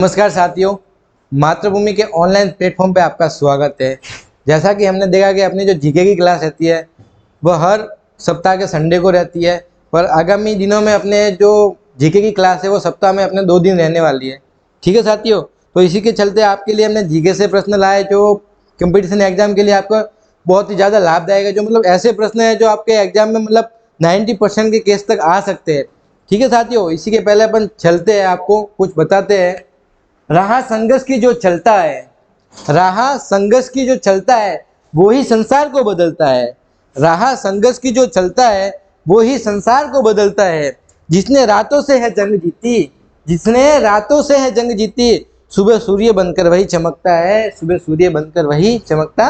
नमस्कार साथियों, मातृभूमि के ऑनलाइन प्लेटफॉर्म पे आपका स्वागत है। जैसा कि हमने देखा कि अपनी जो जीके की क्लास रहती है वह हर सप्ताह के संडे को रहती है, पर आगामी दिनों में अपने जो जीके की क्लास है वो सप्ताह में अपने 2 दिन रहने वाली है। ठीक है साथियों, तो इसी के चलते आपके लिए हमने जीके से प्रश्न लाए जो कंपटीशन एग्जाम के लिए आपको बहुत ही ज़्यादा लाभदायक है, जो मतलब ऐसे प्रश्न है जो आपके एग्जाम में मतलब 90% के केस तक आ सकते हैं। ठीक है साथियों, इसी के पहले अपन चलते हैं, आपको कुछ बताते हैं। राह संघर्ष की जो चलता है, राह संघर्ष की जो चलता है वो ही संसार को बदलता है। राह संघर्ष की जो चलता है वो ही संसार को बदलता है। जिसने रातों से है जंग जीती, जिसने रातों से है जंग जीती, सुबह सूर्य बनकर वही चमकता है, सुबह सूर्य बनकर वही चमकता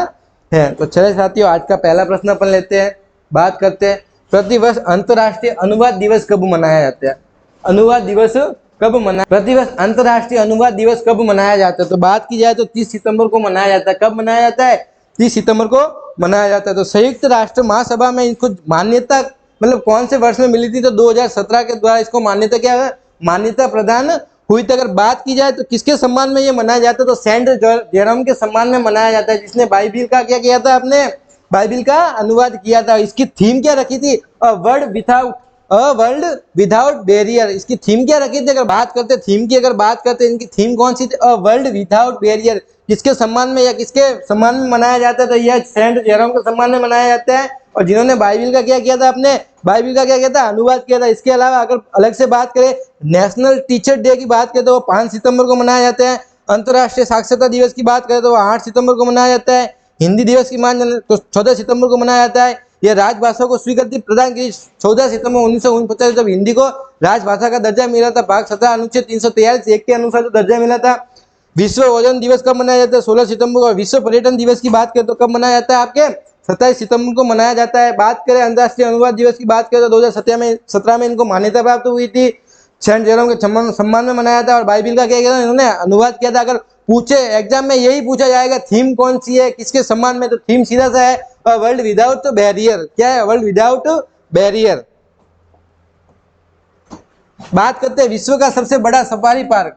है। तो चले साथियों, आज का पहला प्रश्न अपन लेते हैं, बात करते हैं। प्रतिवर्ष अंतर्राष्ट्रीय अनुवाद दिवस कब मनाया जाता है? अनुवाद दिवस कब मना प्रतिवर्ष अंतर्राष्ट्रीय अनुवाद दिवस कब मनाया जाता है? तो बात की जाए तो 30 सितंबर को मनाया जाता है। कब मनाया जाता है? 30 सितंबर को मनाया जाता है। तो संयुक्त राष्ट्र महासभा में इनको मान्यता मतलब कौन से वर्ष में मिली थी? तो 2017 के द्वारा इसको मान्यता प्रदान हुई थी। अगर बात की जाए तो किसके सम्मान में ये मनाया जाता है? तो सेंट जेरोम के सम्मान में मनाया जाता है, जिसने बाइबिल का क्या किया था, आपने बाइबिल का अनुवाद किया था। इसकी थीम क्या रखी थी? A world without barrier. इसकी थीम क्या रखी थी? अगर बात करते थीम की, अगर बात करते इनकी थीम कौन सी थी? A world without barrier. किसके सम्मान में या किसके सम्मान में मनाया जाता है? तो यह सेंट जेरोम के सम्मान में मनाया जाता है, और जिन्होंने बाइबिल का क्या किया था, अपने बाइबिल का क्या किया था, अनुवाद किया था। इसके अलावा अगर अलग से बात करें, नेशनल टीचर डे की बात करें तो वो 5 सितंबर को मनाया जाता है। अंतर्राष्ट्रीय साक्षरता दिवस की बात करें तो वो 8 सितंबर को मनाया जाता है। हिंदी दिवस की मान तो 14 सितंबर को मनाया जाता है। यह राजभाषा को स्वीकृति प्रदान की 14 सितंबर 1949, जब हिंदी को राजभाषा का दर्जा मिला था। भाग 17 अनुच्छेद 343 के अनुसार जो दर्जा मिला था। विश्व ओजोन दिवस कब मनाया जाता है? 16 सितंबर को। विश्व पर्यटन दिवस की बात करें तो कब मनाया जाता है? आपके 27 सितंबर को मनाया जाता है। बात करें अंतर्राष्ट्रीय अनुवाद दिवस की बात करें तो 2017 में इनको मान्यता प्राप्त हुई थी, सेंट जेरोम के सम्मान में मनाया था। और बाइबिल का क्या किया था, इन्होंने अनुवाद किया था। अगर पूछे एग्जाम में यही पूछा जाएगा थीम कौन सी है, किसके सम्मान में, तो थीम सीधा सा है वर्ल्ड विदाउट बैरियर। क्या है? World without barrier. बात करते हैं विश्व का सबसे बड़ा सफारी पार्क।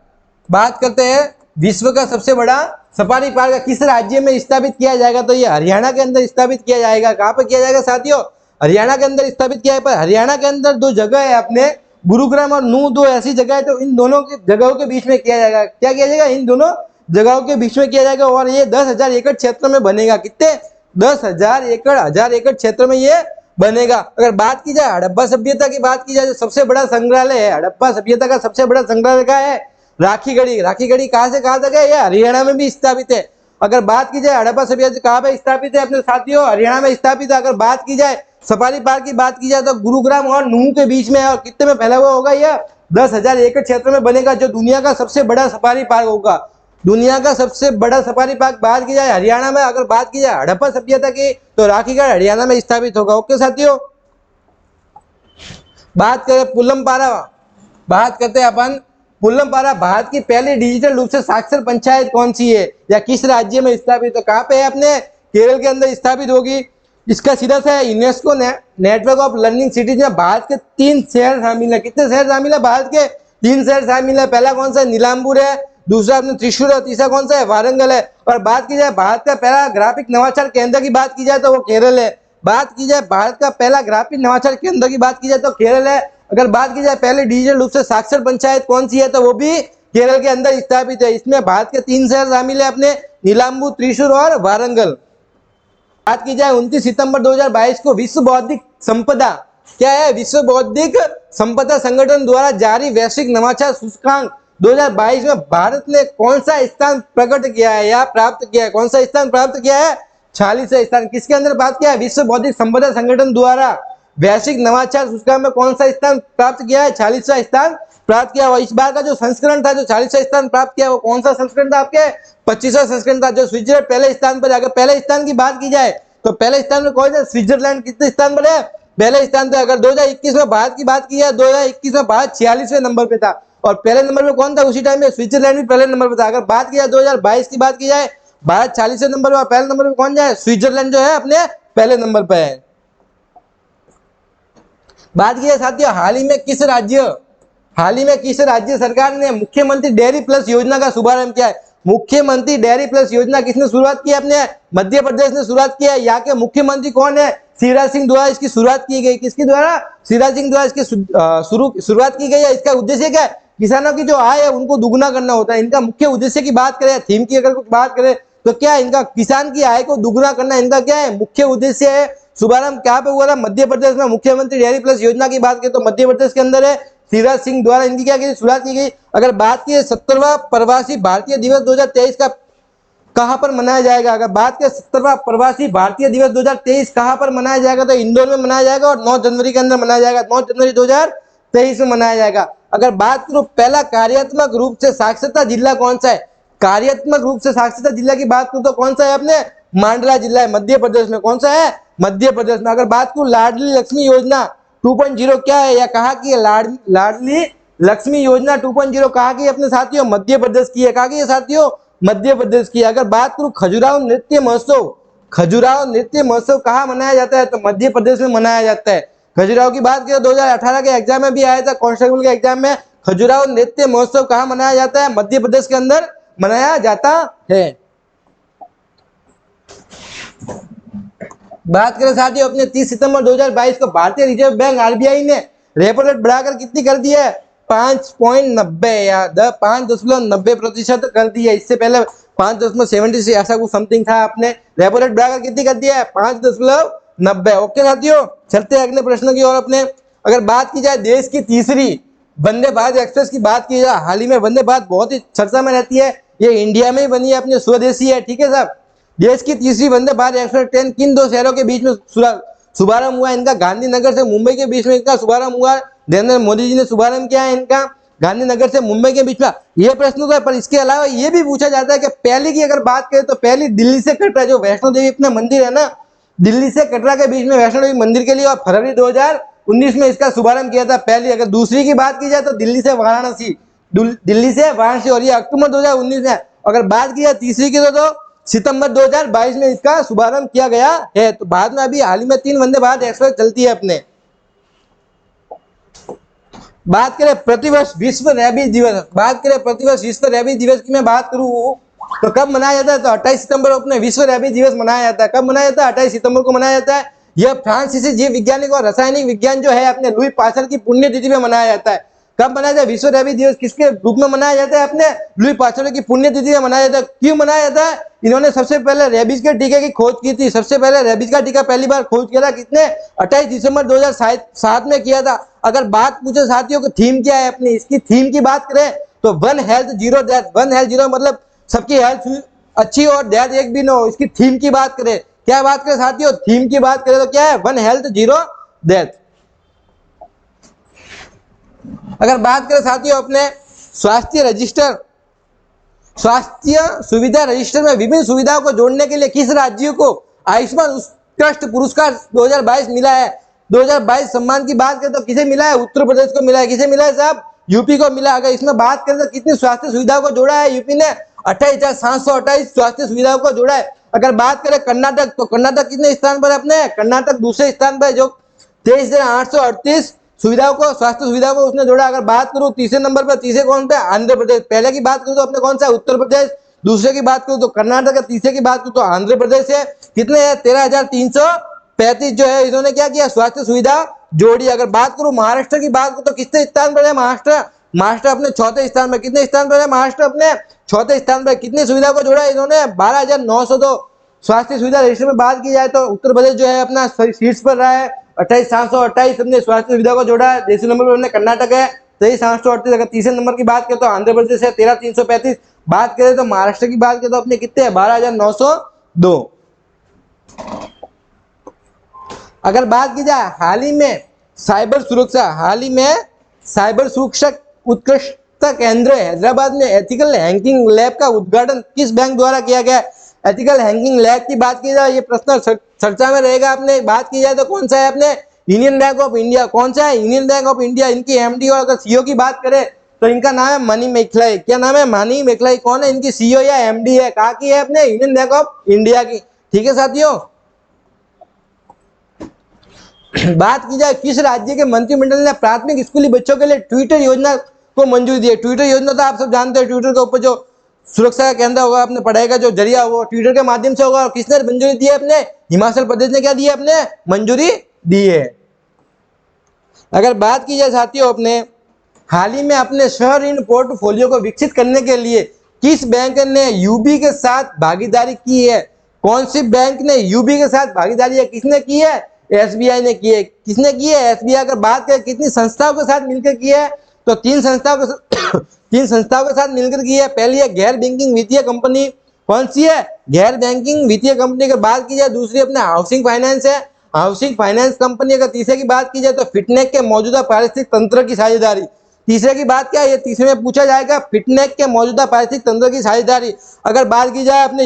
बात करते हैं विश्व का सबसे बड़ा सफारी पार्क किस राज्य में स्थापित किया जाएगा? तो ये हरियाणा के अंदर स्थापित किया जाएगा। कहां पर किया जाएगा साथियों? हरियाणा के अंदर स्थापित किया है। पर हरियाणा के अंदर 2 जगह है, अपने गुरुग्राम और नूह, 2 ऐसी जगह है। तो इन दोनों की जगहों के बीच में किया जाएगा। क्या किया जाएगा? इन दोनों जगहों के बीच में किया जाएगा। और ये 10,000 एकड़ क्षेत्र में बनेगा। कितने? 10,000 एकड़, 1000 एकड़ क्षेत्र में ये बनेगा। अगर बात की जाए हड़प्पा सभ्यता की, बात की जाए तो सबसे बड़ा संग्रहालय है हड़प्पा सभ्यता का, सबसे बड़ा संग्रहालय का है राखीगढ़ी। राखीगढ़ी कहां से कहां तक है? ये हरियाणा में भी स्थापित है। अगर बात की जाए हड़प्पा सभ्यता कहां पे स्थापित है अपने साथियों? हरियाणा में स्थापित है। अगर बात की जाए सफारी पार्क की, बात की जाए तो गुरुग्राम और नूह के बीच में है। और कितने में फैला हुआ होगा? यह 10,000 एकड़ क्षेत्र में बनेगा, जो दुनिया का सबसे बड़ा सफारी पार्क होगा। दुनिया का सबसे बड़ा सफारी पार्क बात की जाए हरियाणा में। अगर बात की जाए हड़प्पा सभ्यता की तो राखीगढ़ हरियाणा में स्थापित होगा। ओके साथियों, बात करें पुल्लमपारा, बात करते हैं अपन पुल्लमपारा। भारत की पहली डिजिटल रूप से साक्षर पंचायत कौन सी है या किस राज्य में स्थापित? तो कहां पे है? अपने केरल के अंदर स्थापित होगी। इसका सीधा सा UNESCO network of learning cities में भारत के 3 शहर शामिल है। कितने शहर शामिल है? भारत के 3 शहर शामिल है। पहला कौन सा है? नीलांबूर है, दूसरा अपने त्रिशूर, और तीसरा कौन सा है? वारंगल है। और बात की जाए भारत का पहला ग्राफिक नवाचार केंद्र की बात की जाए तो वो केरल है। बात की जाए भारत का पहला ग्राफिक नवाचार केंद्र की बात की जाए तो केरल है। अगर बात की जाए पहले डिजिटल रूप से साक्षर पंचायत कौन सी है, तो वो भी केरल के अंदर स्थापित है। इसमें भारत के 3 शहर शामिल है, अपने नीलांबूर, त्रिशूर और वारंगल। बात की जाए 29 सितंबर 2022 को विश्व बौद्धिक संपदा, क्या है? विश्व बौद्धिक संपदा संगठन द्वारा जारी वैश्विक नवाचार सूचकांक 2022 में भारत ने कौन सा स्थान प्रकट किया है या प्राप्त किया है? कौन सा स्थान प्राप्त किया है? 46वां स्थान। किसके अंदर बात किया है? विश्व बौद्धिक संपदा संगठन द्वारा वैश्विक नवाचार सूचकांक में कौन सा स्थान प्राप्त किया है? 46वां स्थान प्राप्त किया हुआ। इस बार का जो संस्करण था, जो 40वां स्थान प्राप्त किया, वो कौन सा संस्करण था? आपके 25वां संस्करण था, जो स्विट्जरलैंड पहले स्थान पर। अगर पहले स्थान की बात की जाए तो पहले स्थान में कौन है? स्विट्जरलैंड। कितने स्थान पर है? पहले स्थान पे। अगर 2021 में भारत की बात की जाए, 2021 में भारत 46वें नंबर पे था, और पहले नंबर पे कौन था? उसी टाइम में स्विट्जरलैंड भी पहले नंबर पे था। अगर बात की जाए 2022 की बात की जाए, भारत 40वें नंबर पर, पहले नंबर पे कौन जाए? स्विट्जरलैंड जो है अपने पहले नंबर पे है। बात की जाए साथियों हाल ही में किस राज्य हाल ही में किस राज्य सरकार ने मुख्यमंत्री डेयरी प्लस योजना का शुभारंभ किया है? मुख्यमंत्री डेयरी प्लस योजना किसने शुरुआत की है? अपने मध्य प्रदेश ने शुरुआत किया है। यहाँ के मुख्यमंत्री कौन है? शिवराज सिंह द्वारा इसकी शुरुआत की गई। किसके द्वारा? शिवराज सिंह द्वारा इसकी शुरुआत की गई है। इसका उद्देश्य क्या है? किसानों की जो आय है उनको दुगुना करना होता है। इनका मुख्य उद्देश्य की बात करें, थीम की अगर कुछ बात करें तो क्या इनका किसान की आय को दुगुना करना इनका क्या है? मुख्य उद्देश्य है। शुभारंभ क्या पे हुआ था? मध्य प्रदेश में। मुख्यमंत्री डेयरी प्लस योजना की बात करें तो मध्य प्रदेश के अंदर है। शिवराज सिंह द्वारा इनकी क्या की शुरुआत की गई। अगर बात की 70वां प्रवासी भारतीय दिवस 2023 का कहां पर मनाया जाएगा? अगर बात करें 70वां प्रवासी भारतीय दिवस 2023 कहां पर मनाया जाएगा तो इंदौर में मनाया जाएगा और 9 जनवरी के अंदर मनाया जाएगा। 9 जनवरी 2023 में मनाया जाएगा। अगर बात करूं पहला कार्यात्मक रूप से साक्षरता जिला कौन सा है? कार्यात्मक रूप से साक्षरता जिला की बात करूं तो कौन सा है? अपने मांडला जिला है, मध्य प्रदेश में। कौन सा है? मध्य प्रदेश में। अगर बात करूं लाडली लक्ष्मी योजना 2.0 क्या है या कहा कि लाडली लक्ष्मी योजना 2.0 कहा कि अपने साथियों मध्य प्रदेश की है। कहा कि साथियों मध्य प्रदेश की। अगर बात करूं खजुराहो नृत्य महोत्सव, खजुराहो नृत्य महोत्सव कहाँ मनाया जाता है? तो मध्य प्रदेश में मनाया जाता है। खजुराहो की बात करें 2018 के एग्जाम में भी आया था, कांस्टेबल के एग्जाम में। खजुराहो नृत्य महोत्सव कहाँ मनाया जाता है? मध्य प्रदेश के अंदर मनाया जाता है। बात करें साथियों अपने 30 सितंबर 2022 को भारतीय रिजर्व बैंक आरबीआई ने रेपो रेट बढ़ाकर कितनी कर दी है? 5.90 या 5.90% कर दी है। इससे पहले 5.70 से ऐसा कुछ समथिंग था। आपने रेपो रेट बढ़ाकर कितनी कर दिया है? 5.90। ओके साथियों, चलते हैं अगले प्रश्न की ओर अपने। अगर बात की जाए देश की तीसरी वंदे भारत एक्सप्रेस की बात की जाए, हाल ही में वंदे भारत बहुत ही चर्चा में रहती है। ये इंडिया में ही बनी है, अपने स्वदेशी है। ठीक है साहब। देश की तीसरी वंदे भारत एक्सप्रेस ट्रेन किन दो शहरों के बीच में शुभारंभ हुआ? इनका गांधीनगर से मुंबई के बीच में इनका शुभारंभ हुआ। नरेंद्र मोदी जी ने शुभारंभ किया है इनका गांधीनगर से मुंबई के बीच में। यह प्रश्न तो है, पर इसके अलावा यह भी पूछा जाता है कि पहली की अगर बात करें तो पहली दिल्ली से कटरा, जो वैष्णो देवी अपना मंदिर है ना, दिल्ली से कटरा के बीच में वैष्णो देवी मंदिर के लिए, और फरवरी 2019 में इसका शुभारंभ किया था पहली। अगर दूसरी की बात की जाए तो दिल्ली से वाराणसी, दिल्ली से वाराणसी, और ये अक्टूबर 2019 में। अगर बात की जाए तीसरी की तो सितंबर 2022 में इसका शुभारंभ किया गया है। तो बाद में अभी हाल ही में 3 वंदे भारत एक्सप्रेस चलती है अपने। बात करें प्रतिवर्ष विश्व रेबीज दिवस, बात करें प्रतिवर्ष विश्व रेबीज दिवस की मैं बात करूं तो कब मनाया जाता है? तो 28 सितंबर को अपने विश्व रेबीज दिवस मनाया जाता है। कब मनाया जाता है? 28 सितंबर को मनाया जाता है। यह फ्रांसीसी जीव वैज्ञानिक और रासायनिक विज्ञान जो है अपने लुई पास्चर की पुण्यतिथि में मनाया जाता है। कब मनाया जाता है? विश्व रेबीज दिवस किसके रूप में मनाया जाता है? अपने लुई पास्चर की पुण्यतिथि में मनाया जाता है। क्यों मनाया जाता है? इन्होंने सबसे पहले रेबीज के टीके की खोज की थी। सबसे पहले रेबीज का टीका पहली बार खोज किया था किसने? 28 दिसंबर 2007 में किया था। अगर बात पूछे साथियों को थीम क्या है अपनी, इसकी थीम की बात करें तो one health zero death. One health zero मतलब सबकी हेल्थ अच्छी और डेथ एक भी ना हो। इसकी थीम की बात करें, क्या बात करें साथियों? थीम की बात करें तो क्या है? One health zero death. अगर बात करें साथियों अपने स्वास्थ्य रजिस्टर, स्वास्थ्य सुविधा रजिस्टर में विभिन्न सुविधाओं को जोड़ने के लिए किस राज्य को आयुष्मान उत्कृष्ट पुरस्कार 2022 मिला है? 2022 सम्मान की बात करें तो किसे मिला है? उत्तर प्रदेश को मिला है। किसे मिला है साहब? यूपी को मिला। अगर इसमें बात करें तो कितनी स्वास्थ्य सुविधाओं को जोड़ा है यूपी ने? 28,728 स्वास्थ्य सुविधाओं को जोड़ा है। अगर बात करें कर्नाटक, तो कर्नाटक कितने स्थान पर अपने? कर्नाटक दूसरे स्थान पर, जो 23,838 सुविधाओं को, स्वास्थ्य सुविधाओं को उसने जोड़ा। अगर बात करूं तीसरे नंबर पर, तीसरे कौन पे? आंध्र प्रदेश। पहले की बात करूं तो अपने कौन सा? उत्तर प्रदेश। दूसरे की बात करूं तो कर्नाटक है। तीसरे की बात करूं तो आंध्र प्रदेश है। कितने है? 13,335 जो है इन्होंने क्या किया? स्वास्थ्य सुविधा जोड़ी। अगर बात करूं महाराष्ट्र की बात करूं तो कितने स्थान पर है महाराष्ट्र? महाराष्ट्र अपने चौथे स्थान पर। कितने स्थान पर है महाराष्ट्र? अपने चौथे स्थान पर। कितनी सुविधा को जोड़ा इन्होंने? 12,902 स्वास्थ्य सुविधा रजिस्टर में बात की जाए तो उत्तर प्रदेश जो है अपना शीर्ष पर रहा है। 28,728 हमने स्वास्थ्य सुविधा को जोड़ा है। दूसरे नंबर पर हमने कर्नाटक है 23,738। अगर तीसरे नंबर की बात करें तो आंध्र प्रदेश है 13,335। बात करें तो महाराष्ट्र की बात करें तो अपने कितने हैं? 12,902। अगर बात की जाए हाल ही में साइबर सुरक्षा, हाल ही में साइबर सुरक्षा उत्कृष्टता केंद्र हैदराबाद में एथिकल हैकिंग लैब का उद्घाटन किस बैंक द्वारा किया गया? एथिकल हैकिंग लैब की बात की जाए, ये प्रश्न चर्चा में रहेगा। आपने बात की जाए तो कौन सा है? अपने यूनियन बैंक ऑफ इंडिया। कौन सा है? Union bank of India. इनकी एमडी और अगर सीईओ की बात करें तो इनका नाम है मनी मेखलाई। क्या नाम है? मनी मेखलाई। कौन है इनकी सीईओ या एमडी है? कहाँ की है? अपने यूनियन बैंक ऑफ इंडिया की। ठीक है साथियों। बात की जाए किस राज्य के मंत्रिमंडल ने प्राथमिक स्कूली बच्चों के लिए ट्विटर योजना को मंजूरी दी है। ट्विटर योजना तो आप सब जानते हैं, ट्विटर के ऊपर जो सुरक्षा का केंद्र होगा, अपने पढ़ाई का जो जरिया वो ट्विटर के माध्यम से होगा। और किसने मंजूरी दी है? अपने हिमाचल प्रदेश ने क्या दी है? अपने मंजूरी दी है। अगर बात की जाए साथियों, अपने हाल ही में अपने शहर ऋण पोर्टफोलियो को विकसित करने के लिए किस बैंक ने यूबी के साथ भागीदारी की है? कौन सी बैंक ने यूबी के साथ भागीदारी है? किसने की है? एसबीआई ने की है। किसने की है? एसबीआई। अगर बात करें कितनी संस्थाओं के साथ मिलकर की है, तो तीन संस्थाओं के साथ मिलकर की है। पहली है गैर बैंकिंग वित्तीय कंपनी। कौन सी है? गैर बैंकिंग वित्तीय कंपनी की बात की जाए। दूसरी अपने हाउसिंग फाइनेंस है, हाउसिंग फाइनेंस कंपनी। अगर तीसरे की बात की जाए तो फिटनेक के मौजूदा पारिस्थितिक तंत्र की साझेदारी। तीसरे की बात क्या है? ये तीसरे में पूछा जाएगा, फिटनेक के मौजूदा पारिस्थितिक तंत्र की साझेदारी। अगर बात की जाए अपने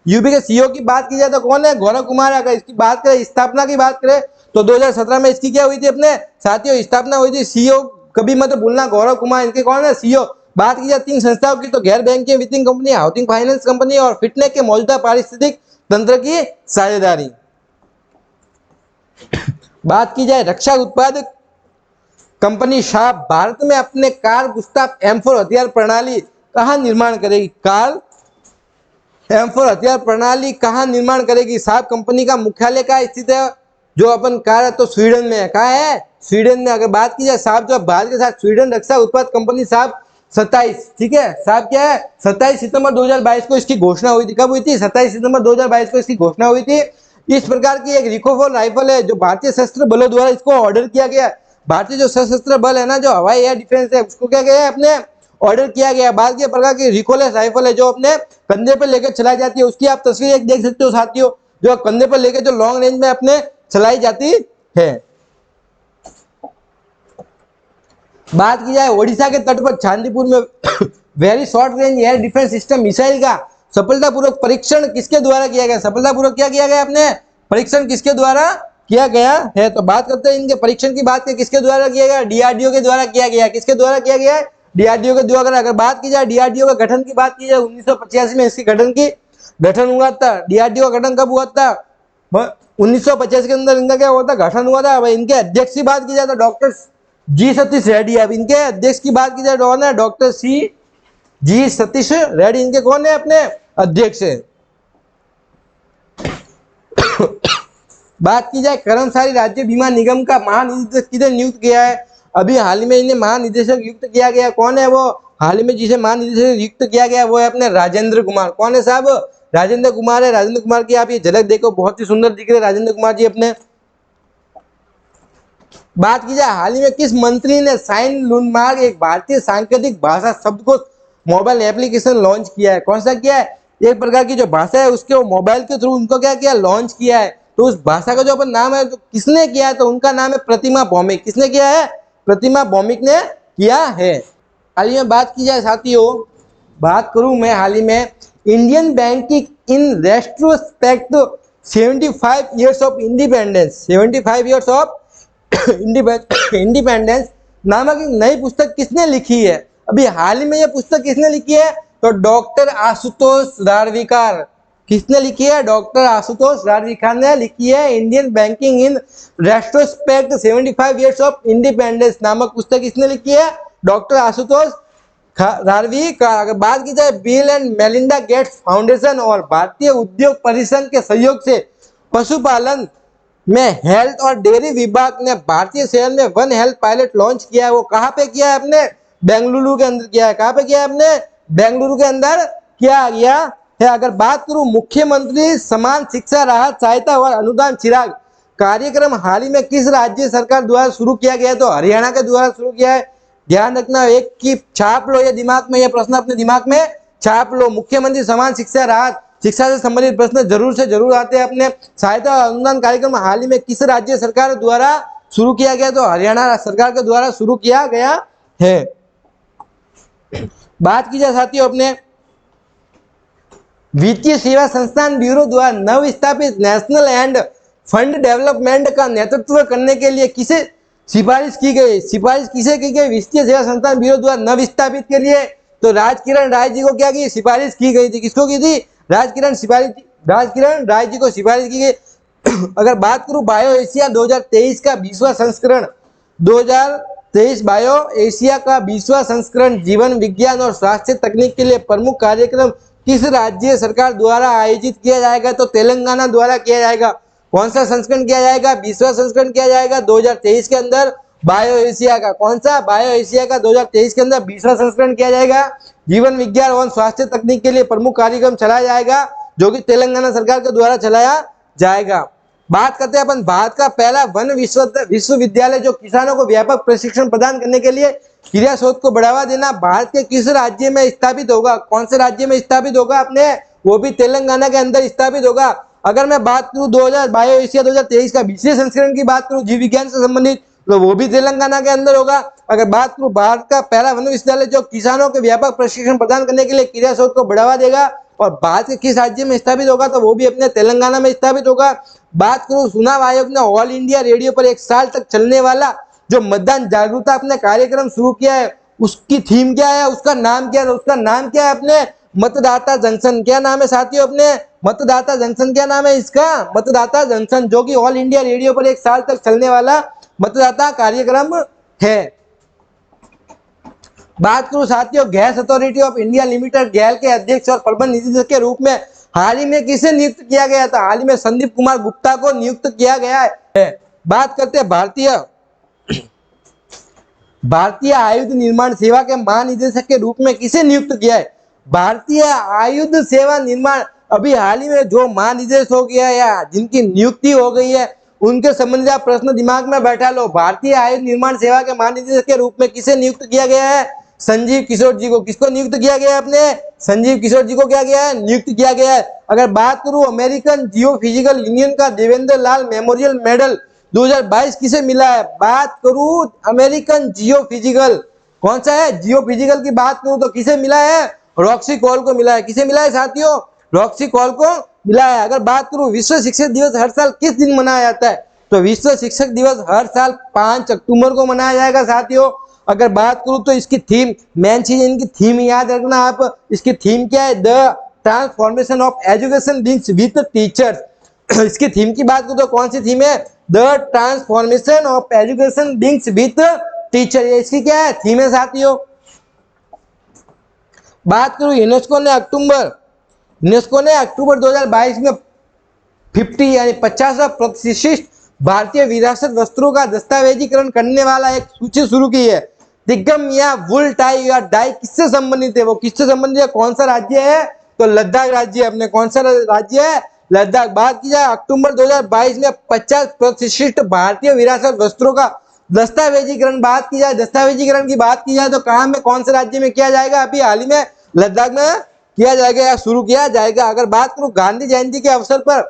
यूबी के सीईओ की बात की जाए तो कौन है? गौरव कुमार है। अगर इसकी बात करें, स्थापना की बात करें, तो 2017 में इसकी क्या हुई थी? अपने साथियों स्थापना हुई थी। सीईओ कभी मत भूलना, गौरव कुमार इनके कौन है? सीईओ। बात की जाए तीन संस्थाओं की, तो गैर बैंकिंग वित्तीय कंपनी, हाउसिंग फाइनेंस कंपनी और फिटनेक के मौजूदा पारिस्थितिक तंत्र की साझेदारी। बात की जाए रक्षा उत्पादक कंपनी शाह भारत में अपने कार गुस्ताफ M4 हथियार प्रणाली कहाँ निर्माण करेगी? कार M4 हथियार प्रणाली कहाँ निर्माण करेगी? साहब कंपनी का मुख्यालय कहाँ स्थित है? जो अपन कार है तो स्वीडन में है। कहाँ है? स्वीडन में। अगर बात की जाए साहब, जो भारत के साथ स्वीडन रक्षा उत्पाद कंपनी साहब 27, ठीक है साहब, क्या है 27 सितंबर 2022 को इसकी घोषणा हुई थी। कब हुई थी? 27 सितंबर 2022 को इसकी घोषणा हुई थी। इस प्रकार की एक रिकोफोल राइफल है जो भारतीय सशस्त्र बलों द्वारा इसको ऑर्डर किया गया। भारतीय जो सशस्त्र बल है ना, जो हवाई एयर डिफेंस है, उसको क्या गया है? अपने ऑर्डर किया गया। बात की प्रकार की रिकोलेस राइफल है जो अपने कंधे पर लेकर चलाई जाती है। उसकी आप तस्वीर एक देख सकते हो साथियों, जो कंधे पर लेकर जो लॉन्ग रेंज में अपने चलाई जाती है। बात की जाए ओडिशा के तट पर चांदीपुर में very short range air defence system missile का सफलतापूर्वक परीक्षण किसके द्वारा किया गया? सफलतापूर्वक क्या किया गया? अपने परीक्षण किसके द्वारा किया गया है? तो बात करते हैं इनके परीक्षण की। बात किसके द्वारा किया गया? डीआरडीओ के द्वारा किया गया। किसके द्वारा किया गया? डीआरडीओ के द्वारा। अगर बात की जाए डीआरडीओ का गठन की बात की जाए, 1985 में इसकी गठन हुआ था। डीआरडीओ का गठन कब हुआ था? 1985 के अंदर इनका क्या हुआ था? गठन हुआ था। इनके अध्यक्ष की बात की जाए तो डॉक्टर जी सतीश रेड्डी। अब इनके अध्यक्ष की बात की जाए कौन है? डॉक्टर जी सतीश रेड्डी इनके कौन है? अपने अध्यक्ष है। बात की जाए कर्मचारी राज्य बीमा निगम का महानिदेशक किसे नियुक्त किया है? अभी हाल ही में इन्हें महानिदेशक नियुक्त किया गया। कौन है वो? हाल ही में जिसे महानिदेशक नियुक्त किया गया वो है अपने राजेंद्र कुमार। कौन है साहब? राजेंद्र कुमार है। राजेंद्र कुमार की आप ये झलक देखो, बहुत ही सुंदर दिख रहे राजेंद्र कुमार जी अपने। बात की जाए हाल ही में किस मंत्री ने साइन लुनमार्ग, एक भारतीय सांकेतिक भाषा शब्दकोश मोबाइल एप्लीकेशन लॉन्च किया है? कौन सा किया है? एक प्रकार की जो भाषा है उसके मोबाइल के थ्रू उनको क्या किया? लॉन्च किया है। तो उस भाषा का जो अपन नाम है, तो किसने किया है? तो उनका नाम है प्रतिमा भौमिक। किसने किया है? प्रतिमा भौमिक ने किया है। हाल ही में बात की जाए साथियों, बात करूं मैं हाल ही में Indian banking in retrospect 75 years of independence, 75 years of independence नामक एक नई पुस्तक किसने लिखी है? अभी हाल ही में यह पुस्तक किसने लिखी है? तो डॉक्टर आशुतोष रारविकार। किसने लिखी है? डॉक्टर आशुतोष रारविकार ने लिखी है। Indian banking in retrospect 75 years of independence नामक पुस्तक किसने लिखी है? डॉक्टर आशुतोष रारविकार। अगर बात की जाए bill and Melinda Gates foundation और भारतीय उद्योग परिसंघ के सहयोग से पशुपालन में हेल्थ और डेयरी विभाग ने भारतीय शहर में वन हेल्थ पायलट लॉन्च किया है। वो कहाँ पे किया है? अपने बेंगलुरु के अंदर किया है। कहाँ पे किया है? अपने बेंगलुरु के अंदर किया गया है। अगर बात करूं मुख्यमंत्री समान शिक्षा राहत सहायता और अनुदान चिराग कार्यक्रम हाल ही में किस राज्य सरकार द्वारा शुरू किया गया है? तो हरियाणा के द्वारा शुरू किया है। ध्यान रखना, एक की छाप लो, ये दिमाग में, ये प्रश्न अपने दिमाग में छाप लो। मुख्यमंत्री समान शिक्षा राहत, शिक्षा से संबंधित प्रश्न जरूर से जरूर आते हैं। अपने सहायता और अनुदान कार्यक्रम हाल ही में किस राज्य सरकार द्वारा शुरू किया गया? तो हरियाणा सरकार के द्वारा शुरू किया गया है। बात की जाए साथियों अपने वित्तीय सेवा संस्थान ब्यूरो द्वारा नव स्थापित नेशनल एंड फंड डेवलपमेंट का नेतृत्व करने के लिए किसे सिफारिश की गई? सिफारिश किसे की गई? वित्तीय सेवा संस्थान ब्यूरो द्वारा नव स्थापित के लिए तो राजकिरण राय जी को क्या की? सिफारिश की गई थी। किसको की थी? राजकिरण राय जी को सिफारिश की गई। अगर बात करूं बायो एशिया 2023 का 20वां संस्करण 2023 बायो एशिया का 20वां संस्करण जीवन विज्ञान और स्वास्थ्य तकनीक के लिए प्रमुख कार्यक्रम किस राज्य सरकार द्वारा आयोजित किया जाएगा? तो तेलंगाना द्वारा किया जाएगा। कौन सा संस्करण किया जाएगा? 20वां संस्करण किया जाएगा 2023 के अंदर बायो एशिया का। कौन सा? बायो एशिया का 2023 के अंदर 20वां संस्करण किया जाएगा। जीवन विज्ञान और स्वास्थ्य तकनीक के लिए प्रमुख कार्यक्रम चलाया जाएगा, जो कि तेलंगाना सरकार के द्वारा चलाया जाएगा। बात करते हैं अपन भारत का पहला वन विश्वविद्यालय जो किसानों को व्यापक प्रशिक्षण प्रदान करने के लिए क्रिया शोध को बढ़ावा देना भारत के किस राज्य में स्थापित होगा? कौन से राज्य में स्थापित होगा अपने? वो भी तेलंगाना के अंदर स्थापित होगा। अगर मैं बात करूं 2000 बायो एशिया 2023 का 20वें संस्करण की बात करूं जीव विज्ञान से संबंधित, तो वो भी तेलंगाना के अंदर होगा। अगर बात करूं भारत का पहला वन विश्वविद्यालय जो किसानों के व्यापक प्रशिक्षण प्रदान करने के लिए क्रिया शोध को बढ़ावा देगा और भारत के किस राज्य में स्थापित होगा? तो वो भी अपने तेलंगाना में स्थापित होगा। बात करूं चुनाव आयोग ने ऑल इंडिया रेडियो पर 1 साल तक चलने वाला जो मतदान जागरूकता अपने कार्यक्रम शुरू किया है, उसकी थीम क्या है? उसका नाम क्या है? उसका नाम क्या है अपने? मतदाता जंक्शन। क्या नाम है साथियों अपने? मतदाता जंक्शन। क्या नाम है इसका? मतदाता जंक्शन, जो कि ऑल इंडिया रेडियो पर 1 साल तक चलने वाला मतदाता कार्यक्रम है। बात करूं साथियों gas authority of India limited गैल के अध्यक्ष और प्रबंध निदेशक के रूप में हाल ही में किसे नियुक्त किया गया था? हाल ही में संदीप कुमार गुप्ता को नियुक्त किया गया है। बात करते हैं भारतीय आयुध निर्माण सेवा के महानिदेशक के रूप में किसे नियुक्त किया है? भारतीय आयुध सेवा निर्माण अभी हाल ही में जो महानिदेशक हो गया या जिनकी नियुक्ति हो गई है, उनके संबंधित आप प्रश्न दिमाग में बैठा लो। भारतीय आयुध निर्माण सेवा के महानिदेशक के रूप में किसे नियुक्त किया गया है? संजीव किशोर जी को। किसको नियुक्त किया गया है अपने? संजीव किशोर जी को क्या गया है? नियुक्त किया गया है। अगर बात करूं अमेरिकन जियोफिजिकल यूनियन का देवेंद्र लाल मेमोरियल मेडल 2022 किसे मिला है? बात करूं अमेरिकन जियोफिजिकल, कौन सा है? जियोफिजिकल की बात करूं तो किसे मिला है? रॉक्सी कॉल को मिला है। किसे मिला है साथियों? रॉक्सी कॉल को मिला है। अगर बात करूं विश्व शिक्षक दिवस हर साल किस दिन मनाया जाता है? तो विश्व शिक्षक दिवस हर साल 5 अक्टूबर को मनाया जाएगा साथियों। अगर बात करूं तो इसकी थीम, मेन चीज इनकी थीम याद रखना आप। इसकी थीम क्या है? The transformation of education begins with teachers. इसकी थीम की बात करूं तो कौन सी थीम है? The transformation of education begins with teacher. ये इसकी क्या है? थीम है साथियों। बात करूं यूनेस्को ने अक्टूबर 2022 में 50 यानी 50 प्रतिष्ठित भारतीय विरासत वस्त्रों का दस्तावेजीकरण करने वाला एक सूची शुरू की है। तिग्गम या वुल टाई या डाई किससे संबंधित है? वो किससे संबंधित है? कौन सा राज्य है? तो लद्दाख राज्य अपने। कौन सा राज्य है? लद्दाख। बात की जाए अक्टूबर 2022 में 50 प्रतिष्ठित भारतीय विरासत वस्त्रों का दस्तावेजीकरण दस्तावेजीकरण की बात की जाए तो कहाँ में, कौन से राज्य में किया जाएगा? अभी हाल ही में लद्दाख में किया जाएगा या शुरू किया जाएगा। अगर बात करूं गांधी जयंती के अवसर पर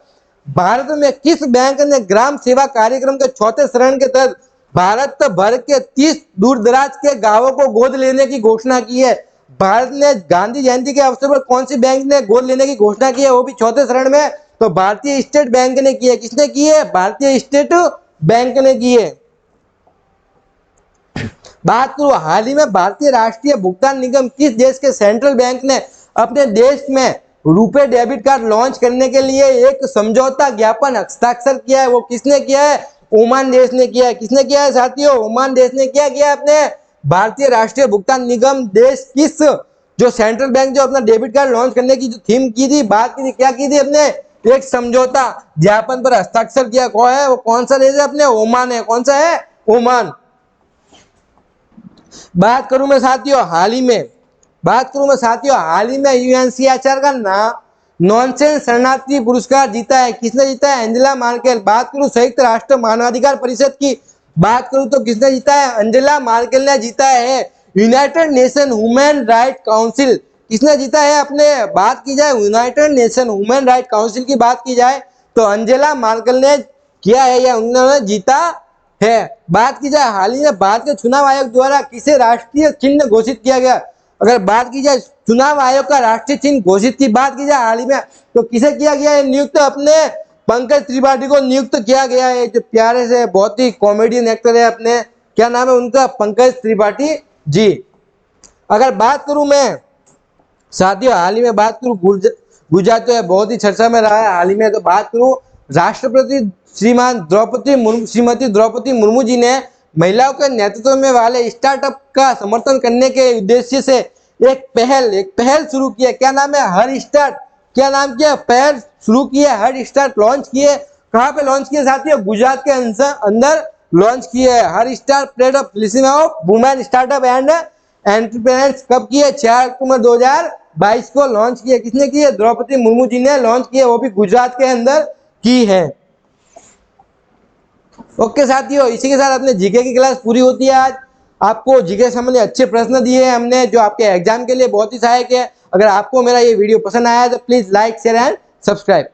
भारत में किस बैंक ने ग्राम सेवा कार्यक्रम के 4थे चरण के तहत भारत भर के 30 दूर दराज के गांवों को गोद लेने की घोषणा की है? भारत ने गांधी जयंती के अवसर पर कौन सी बैंक ने गोद लेने की घोषणा की है? वो भी 4थे चरण में, तो भारतीय स्टेट बैंक ने की है। किसने की है? भारतीय स्टेट बैंक ने की है। बात करूं हाल ही में भारतीय राष्ट्रीय भुगतान निगम किस देश के सेंट्रल बैंक ने अपने देश में रुपे डेबिट कार्ड लॉन्च करने के लिए एक समझौता ज्ञापन हस्ताक्षर किया है? वो किसने किया है? ओमान देश ने किया है। किसने किया है साथियों? ओमान देश ने क्या किया अपने? भारतीय राष्ट्रीय भुगतान निगम देश किस जो सेंट्रल बैंक जो अपना डेबिट कार्ड लॉन्च करने की जो थीम की थी, बात की थी, क्या की थी अपने? एक समझौता ज्ञापन पर हस्ताक्षर किया। कौन है वो? कौन सा देश है अपने? ओमान है। कौन सा है? ओमान। बात करूं मैं साथियों हाल ही में यूएनएचसीआर का नॉनसेंस शरणार्थी पुरस्कार जीता है। किसने जीता है? Angela Merkel. बात करूं संयुक्त राष्ट्र मानवाधिकार परिषद की बात करूं तो किसने जीता है? एंजेला मार्केल ने जीता है। United nation human right council किसने जीता है अपने? बात की जाए United nation human right council की बात की जाए तो एंजेला मार्केल ने किया है या उन्होंने जीता है। बात की जाए हाल ही में भारत के चुनाव आयोग द्वारा किसे राष्ट्रीय चिन्ह घोषित किया गया? अगर बात की जाए चुनाव आयोग का राष्ट्रीय चिन्ह घोषित की बात की जाए हाल ही में तो किसे किया गया है नियुक्त? अपने पंकज त्रिपाठी को नियुक्त किया गया है। जो प्यारे से बहुत ही कॉमेडियन एक्टर है अपने, क्या नाम है उनका? पंकज त्रिपाठी जी। अगर बात करूं मैं साथियों हाल ही में बात करूं गुजरात तो बहुत ही चर्चा में रहा है हाल ही में, तो बात करूं राष्ट्रपति श्रीमती द्रौपदी मुर्मू जी ने महिलाओं के नेतृत्व में वाले स्टार्टअप का समर्थन करने के उद्देश्य से एक पहल शुरू की है। क्या नाम है? Her start. क्या नाम किया? पहल शुरू की है, हर स्टार्ट लॉन्च किए। कहाँ पे लॉन्च किए साथियों? गुजरात के अंदर लॉन्च किए है। Her start plate of of women startup and entrepreneurs कब किए? 4 अक्टूबर 2022 को लॉन्च किए। किसने किए? द्रौपदी मुर्मू जी ने लॉन्च किए, वो भी गुजरात के अंदर की है। ओके साथियों, इसी के साथ अपने जीके की क्लास पूरी होती है। आज आपको जीके संबंधी अच्छे प्रश्न दिए हैं हमने, जो आपके एग्जाम के लिए बहुत ही सहायक है। अगर आपको मेरा ये वीडियो पसंद आया तो please like, share and subscribe.